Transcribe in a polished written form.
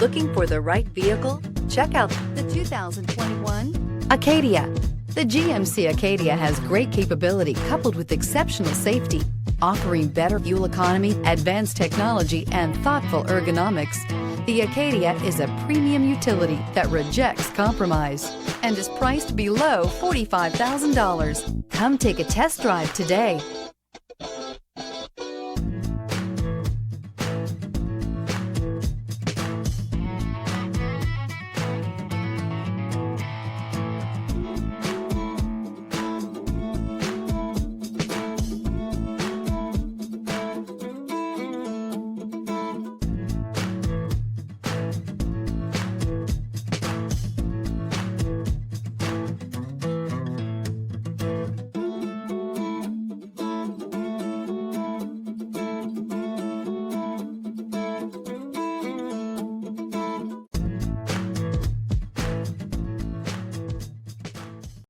Looking for the right vehicle? Check out the 2021 Acadia. The GMC Acadia has great capability coupled with exceptional safety, offering better fuel economy, advanced technology, and thoughtful ergonomics. The Acadia is a premium utility that rejects compromise and is priced below $45,000. Come take a test drive today.